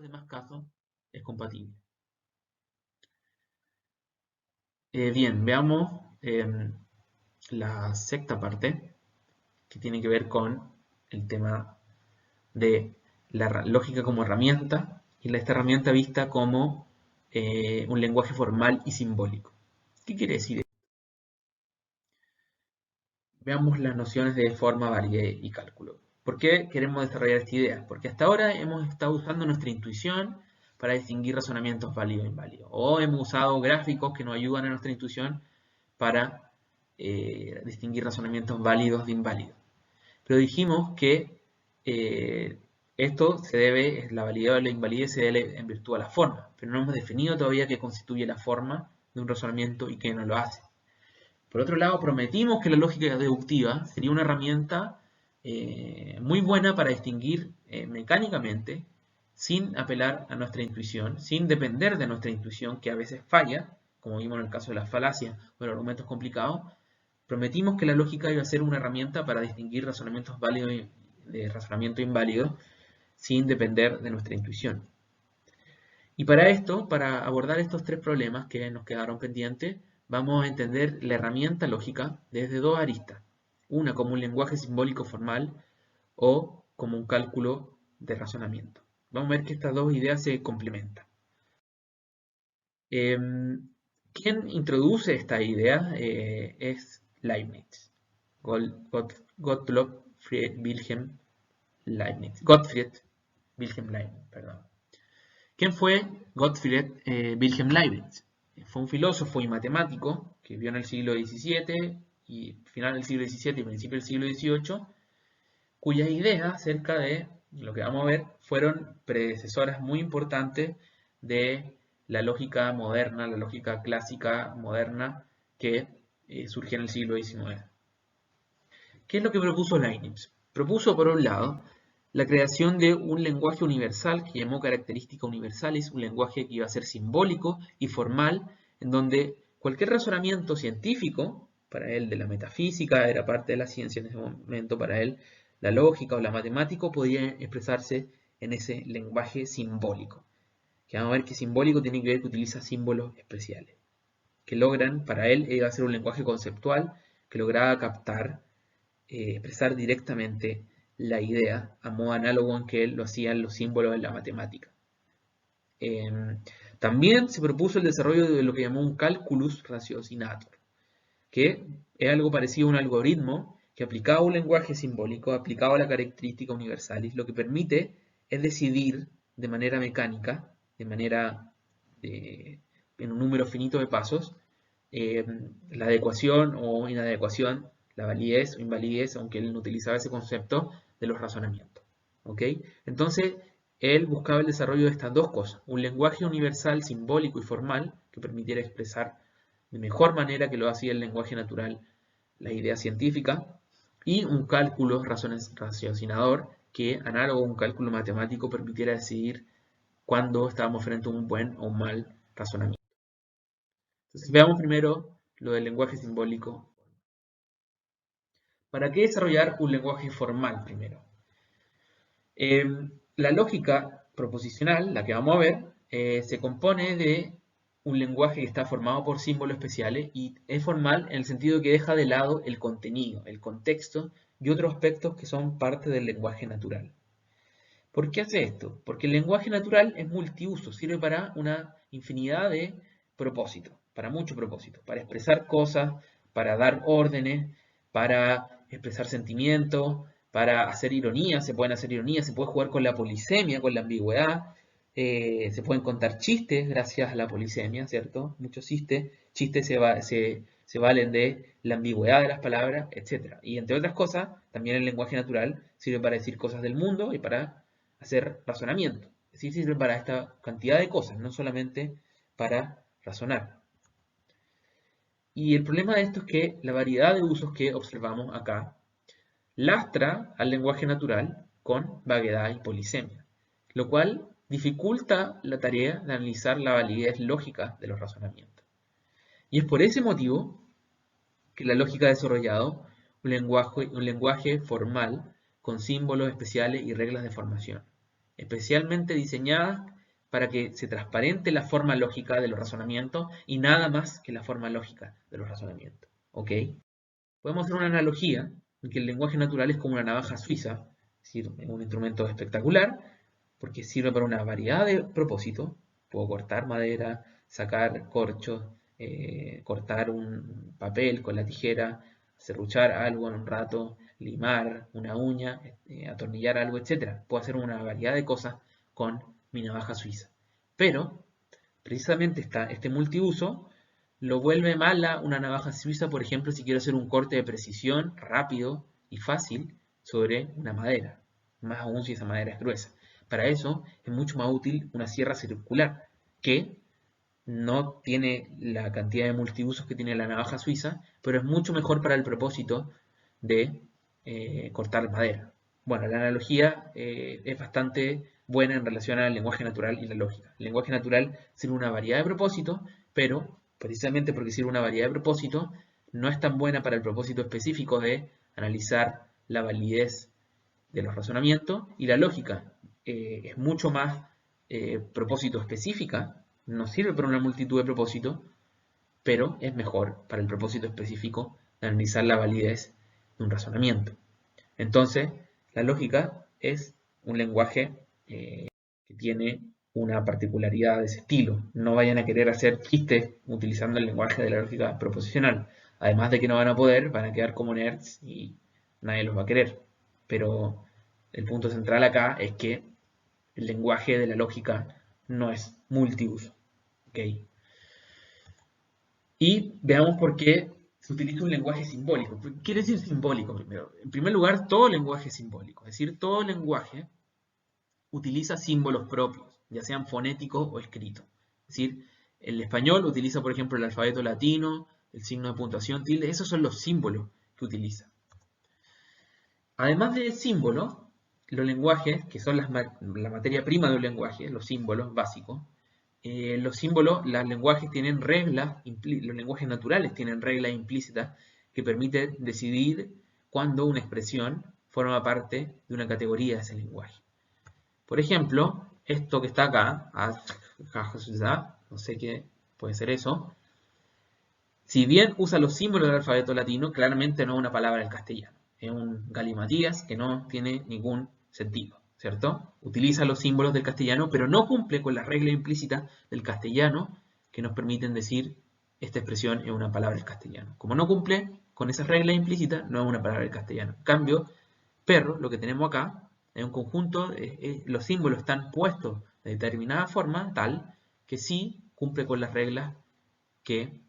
los demás casos es compatible. Bien, veamos la sexta parte, que tiene que ver con el tema de la lógica como herramienta y esta herramienta vista como un lenguaje formal y simbólico. ¿Qué quiere decir esto? Veamos las nociones de forma, validez y cálculo. ¿Por qué queremos desarrollar esta idea? Porque hasta ahora hemos estado usando nuestra intuición para distinguir razonamientos válidos e inválidos. O hemos usado gráficos que nos ayudan a nuestra intuición para distinguir razonamientos válidos de inválidos. Pero dijimos que esto se debe, la validez o la invalidez se debe en virtud a la forma, pero no hemos definido todavía qué constituye la forma de un razonamiento y qué no lo hace. Por otro lado, prometimos que la lógica deductiva sería una herramienta muy buena para distinguir mecánicamente, sin apelar a nuestra intuición, sin depender de nuestra intuición, que a veces falla, como vimos en el caso de las falacias o los argumentos complicados. Prometimos que la lógica iba a ser una herramienta para distinguir razonamientos válidos de razonamiento inválido sin depender de nuestra intuición. Y para esto, para abordar estos tres problemas que nos quedaron pendientes, vamos a entender la herramienta lógica desde dos aristas. Una como un lenguaje simbólico formal o como un cálculo de razonamiento. Vamos a ver que estas dos ideas se complementan. ¿Quién introduce esta idea? Es Leibniz. Gottlob Wilhelm Leibniz. Gottfried Wilhelm Leibniz, perdón. ¿Quién fue Gottfried Wilhelm Leibniz? Fue un filósofo y matemático que vivió en el siglo XVII y final del siglo XVII y principio del siglo XVIII, cuyas ideas acerca de lo que vamos a ver fueron predecesoras muy importantes de la lógica moderna, la lógica clásica moderna que surgió en el siglo XIX. ¿Qué es lo que propuso Leibniz? Propuso, por un lado, la creación de un lenguaje universal que llamó características universales, un lenguaje que iba a ser simbólico y formal, en donde cualquier razonamiento científico, para él de la metafísica, era parte de la ciencia en ese momento, para él la lógica o la matemática, podía expresarse en ese lenguaje simbólico. Que vamos a ver que simbólico tiene que ver que utiliza símbolos especiales, que logran, para él iba a ser un lenguaje conceptual que lograba captar, expresar directamente la idea a modo análogo en que lo hacían los símbolos en la matemática. También se propuso el desarrollo de lo que llamó un calculus ratiocinator, que es algo parecido a un algoritmo que aplicaba un lenguaje simbólico, aplicaba la característica universalis, lo que permite es decidir de manera mecánica, de manera en un número finito de pasos, la adecuación o inadecuación, la validez o invalidez, aunque él no utilizaba ese concepto, de los razonamientos. ¿Ok? Entonces, él buscaba el desarrollo de estas dos cosas, un lenguaje universal, simbólico y formal, que permitiera expresar de mejor manera que lo hacía el lenguaje natural la idea científica, y un cálculo raciocinador que, análogo a un cálculo matemático, permitiera decidir cuándo estábamos frente a un buen o un mal razonamiento. Entonces veamos primero lo del lenguaje simbólico. ¿Para qué desarrollar un lenguaje formal primero? La lógica proposicional, la que vamos a ver, se compone de un lenguaje que está formado por símbolos especiales y es formal en el sentido que deja de lado el contenido, el contexto y otros aspectos que son parte del lenguaje natural. ¿Por qué hace esto? Porque el lenguaje natural es multiuso, sirve para una infinidad de propósitos, para muchos propósitos, para expresar cosas, para dar órdenes, para expresar sentimientos, para hacer ironía, se pueden hacer ironías, se puede jugar con la polisemia, con la ambigüedad, se pueden contar chistes gracias a la polisemia, ¿cierto? Muchos chistes se valen de la ambigüedad de las palabras, etc. Y entre otras cosas, también el lenguaje natural sirve para decir cosas del mundo y para hacer razonamiento. Es decir, sirve para esta cantidad de cosas, no solamente para razonar. Y el problema de esto es que la variedad de usos que observamos acá lastra al lenguaje natural con vaguedad y polisemia, lo cual dificulta la tarea de analizar la validez lógica de los razonamientos. Y es por ese motivo que la lógica ha desarrollado un lenguaje formal con símbolos especiales y reglas de formación, especialmente diseñadas para que se transparente la forma lógica de los razonamientos y nada más que la forma lógica de los razonamientos. ¿Ok? Podemos hacer una analogía en que el lenguaje natural es como una navaja suiza, es decir, es un instrumento espectacular porque sirve para una variedad de propósitos. Puedo cortar madera, sacar corchos, cortar un papel con la tijera, serruchar algo en un rato, limar una uña, atornillar algo, etc. Puedo hacer una variedad de cosas con mi navaja suiza. Pero, precisamente este multiuso lo vuelve mala una navaja suiza, por ejemplo, si quiero hacer un corte de precisión rápido y fácil sobre una madera, más aún si esa madera es gruesa. Para eso es mucho más útil una sierra circular, que no tiene la cantidad de multiusos que tiene la navaja suiza, pero es mucho mejor para el propósito de cortar madera. Bueno, la analogía es bastante buena en relación al lenguaje natural y la lógica. El lenguaje natural sirve una variedad de propósitos, pero precisamente porque sirve una variedad de propósitos, no es tan buena para el propósito específico de analizar la validez de los razonamientos, y la lógica es mucho más propósito específica, no sirve para una multitud de propósitos, pero es mejor para el propósito específico de analizar la validez de un razonamiento. Entonces, la lógica es un lenguaje que tiene una particularidad de ese estilo. No vayan a querer hacer chistes utilizando el lenguaje de la lógica proposicional. Además de que no van a poder, van a quedar como nerds y nadie los va a querer. Pero el punto central acá es que el lenguaje de la lógica no es multiuso. ¿Okay? Y veamos por qué se utiliza un lenguaje simbólico. ¿Qué quiere decir simbólico primero? En primer lugar, todo lenguaje es simbólico. Es decir, todo lenguaje utiliza símbolos propios, ya sean fonéticos o escritos. Es decir, el español utiliza, por ejemplo, el alfabeto latino, el signo de puntuación, tilde. Esos son los símbolos que utiliza. Además de símbolos, los lenguajes, que son la materia prima de un lenguaje, los símbolos básicos, los símbolos, los lenguajes tienen reglas, los lenguajes naturales tienen reglas implícitas que permiten decidir cuándo una expresión forma parte de una categoría de ese lenguaje. Por ejemplo, esto que está acá, no sé qué puede ser eso, si bien usa los símbolos del alfabeto latino, claramente no es una palabra del castellano. Es un galimatías que no tiene ningún sentido, ¿cierto? Utiliza los símbolos del castellano, pero no cumple con las reglas implícitas del castellano que nos permiten decir esta expresión es una palabra del castellano. Como no cumple con esas reglas implícitas, no es una palabra del castellano. En cambio, perro, lo que tenemos acá, es un conjunto, los símbolos están puestos de determinada forma, tal, que sí cumple con las reglas que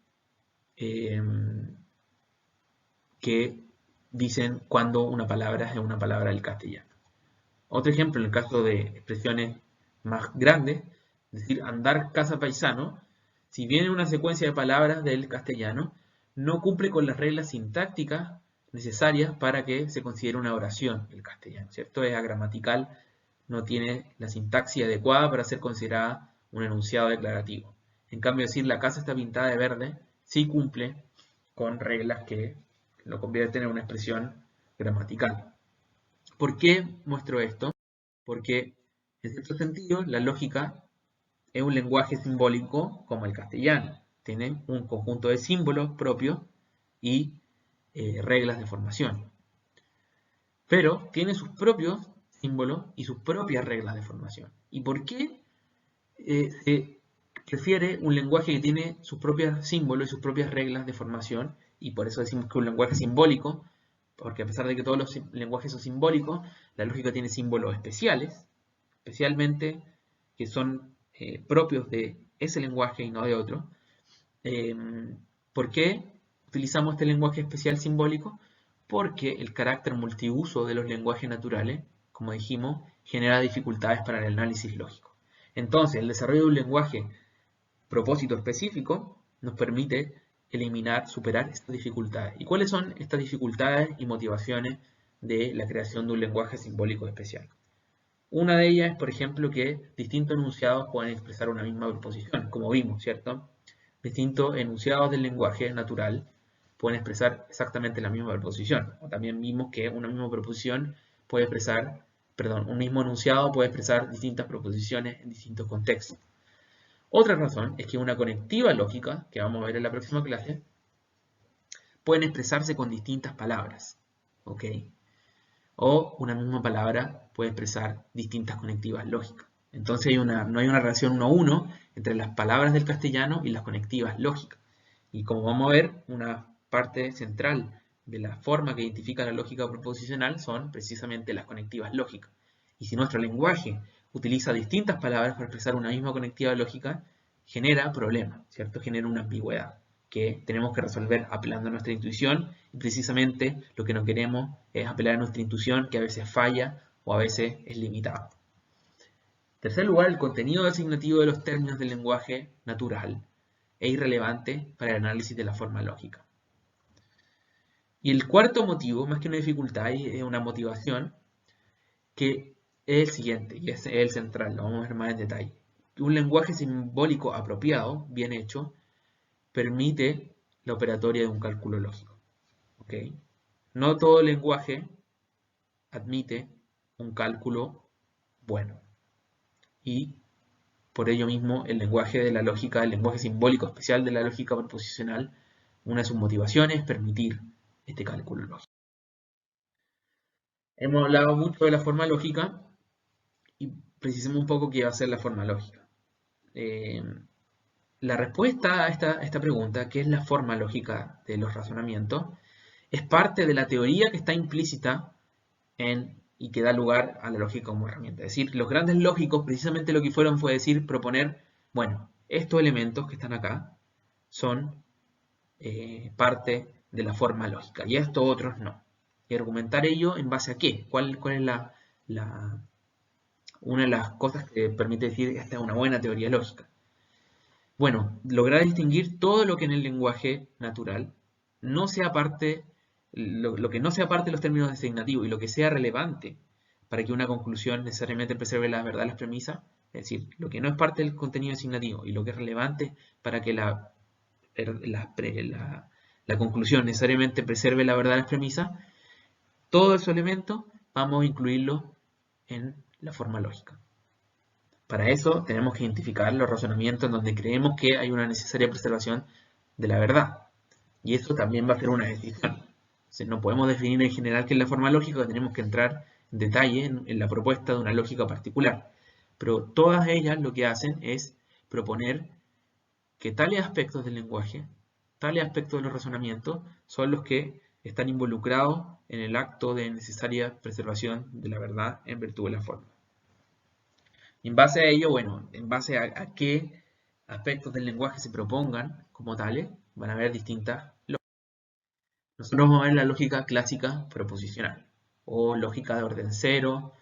dicen cuando una palabra es una palabra del castellano. Otro ejemplo, en el caso de expresiones más grandes, es decir, andar casa paisano, si viene una secuencia de palabras del castellano, no cumple con las reglas sintácticas necesarias para que se considere una oración el castellano, ¿cierto? Es agramatical, no tiene la sintaxis adecuada para ser considerada un enunciado declarativo. En cambio, decir la casa está pintada de verde, sí cumple con reglas que lo convierten en una expresión gramatical. ¿Por qué muestro esto? Porque, en cierto sentido, la lógica es un lenguaje simbólico como el castellano. Tiene un conjunto de símbolos propios y reglas de formación. Pero tiene sus propios símbolos y sus propias reglas de formación. ¿Y por qué se prefiere un lenguaje que tiene sus propios símbolos y sus propias reglas de formación? Y por eso decimos que es un lenguaje simbólico, porque a pesar de que todos los lenguajes son simbólicos, la lógica tiene símbolos especiales, especialmente que son propios de ese lenguaje y no de otro. ¿Por qué utilizamos este lenguaje especial simbólico? Porque el carácter multiuso de los lenguajes naturales, como dijimos, genera dificultades para el análisis lógico. Entonces, el desarrollo de un lenguaje propósito específico nos permite eliminar, superar estas dificultades. ¿Y cuáles son estas dificultades y motivaciones de la creación de un lenguaje simbólico especial? Una de ellas es, por ejemplo, que distintos enunciados pueden expresar una misma proposición, como vimos, ¿cierto? Distintos enunciados del lenguaje natural pueden expresar exactamente la misma proposición. O también vimos que una misma proposición puede expresar un mismo enunciado puede expresar distintas proposiciones en distintos contextos. Otra razón es que una conectiva lógica, que vamos a ver en la próxima clase, pueden expresarse con distintas palabras, ¿ok? O una misma palabra puede expresar distintas conectivas lógicas. Entonces no hay una relación 1 a 1 entre las palabras del castellano y las conectivas lógicas. Y como vamos a ver, una parte central de la forma que identifica la lógica proposicional son precisamente las conectivas lógicas. Y si nuestro lenguaje utiliza distintas palabras para expresar una misma conectiva lógica, genera problemas, ¿cierto? Genera una ambigüedad que tenemos que resolver apelando a nuestra intuición, y precisamente lo que no queremos es apelar a nuestra intuición, que a veces falla o a veces es limitada. En tercer lugar, el contenido designativo de los términos del lenguaje natural es irrelevante para el análisis de la forma lógica. Y el cuarto motivo, más que una dificultad, es una motivación, que es el siguiente, y es el central, lo vamos a ver más en detalle. Un lenguaje simbólico apropiado, bien hecho, permite la operatoria de un cálculo lógico. ¿Okay? No todo lenguaje admite un cálculo bueno. Y por ello mismo el lenguaje de la lógica, el lenguaje simbólico especial de la lógica proposicional, una de sus motivaciones es permitir este cálculo lógico. Hemos hablado mucho de la forma lógica y precisemos un poco qué va a ser la forma lógica. La respuesta a esta pregunta, ¿qué es la forma lógica de los razonamientos?, es parte de la teoría que está implícita y que da lugar a la lógica como herramienta. Es decir, los grandes lógicos precisamente lo que fueron fue proponer, bueno, estos elementos que están acá son parte de la forma lógica y estos otros no. Y argumentar ello en base a qué, cuál es una de las cosas que permite decir que esta es una buena teoría lógica. Bueno, lograr distinguir todo lo que en el lenguaje natural no sea parte, lo que no sea parte de los términos designativos y lo que sea relevante para que una conclusión necesariamente preserve la verdad de las premisas, es decir, lo que no es parte del contenido designativo y lo que es relevante para que la conclusión necesariamente preserve la verdad de las premisas, todos esos elementos vamos a incluirlos en la forma lógica. Para eso tenemos que identificar los razonamientos en donde creemos que hay una necesaria preservación de la verdad. Y eso también va a ser una decisión. Entonces, no podemos definir en general qué es la forma lógica, tenemos que entrar en detalle en la propuesta de una lógica particular. Pero todas ellas lo que hacen es proponer que tales aspectos del lenguaje, tales aspectos de los razonamientos, son los que están involucrados en el acto de necesaria preservación de la verdad en virtud de la forma. En base a ello, bueno, en base a qué aspectos del lenguaje se propongan como tales, van a haber distintas lógicas. Nosotros vamos a ver la lógica clásica proposicional o lógica de orden cero,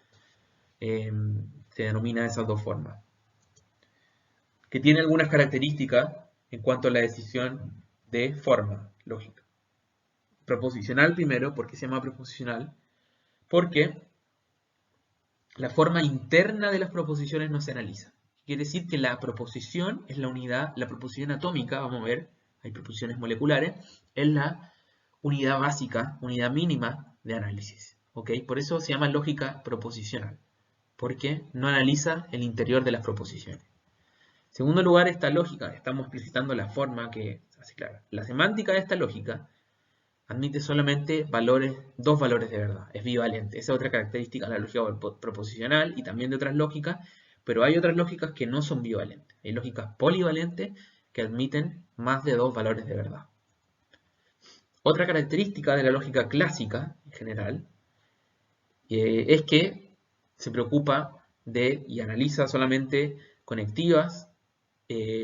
se denomina de esas dos formas, que tiene algunas características en cuanto a la decisión de forma lógica. Proposicional primero, ¿por qué se llama proposicional? Porque la forma interna de las proposiciones no se analiza. Quiere decir que la proposición es la unidad, la proposición atómica, vamos a ver, hay proposiciones moleculares, es la unidad básica, unidad mínima de análisis. ¿Ok? Por eso se llama lógica proposicional, porque no analiza el interior de las proposiciones. En segundo lugar, esta lógica, estamos explicitando la forma que se hace clara. La semántica de esta lógica admite solamente dos valores de verdad, es bivalente. Esa es otra característica de la lógica proposicional y también de otras lógicas, pero hay otras lógicas que no son bivalentes. Hay lógicas polivalentes que admiten más de dos valores de verdad. Otra característica de la lógica clásica, en general, es que se preocupa y analiza solamente conectivas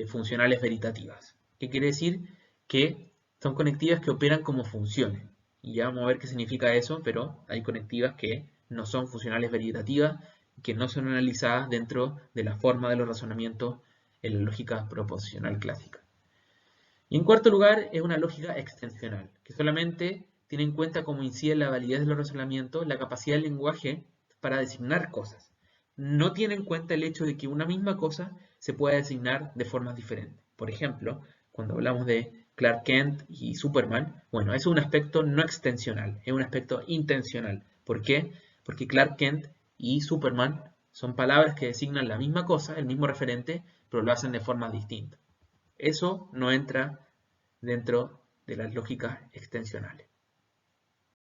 funcionales veritativas. ¿Qué quiere decir? Que son conectivas que operan como funciones. Y ya vamos a ver qué significa eso, pero hay conectivas que no son funcionales veritativas, que no son analizadas dentro de la forma de los razonamientos en la lógica proposicional clásica. Y en cuarto lugar, es una lógica extensional, que solamente tiene en cuenta cómo incide la validez de los razonamientos, la capacidad del lenguaje para designar cosas. No tiene en cuenta el hecho de que una misma cosa se pueda designar de formas diferentes. Por ejemplo, cuando hablamos de Clark Kent y Superman, bueno, eso es un aspecto no extensional, es un aspecto intencional. ¿Por qué? Porque Clark Kent y Superman son palabras que designan la misma cosa, el mismo referente, pero lo hacen de formas distintas. Eso no entra dentro de las lógicas extensionales.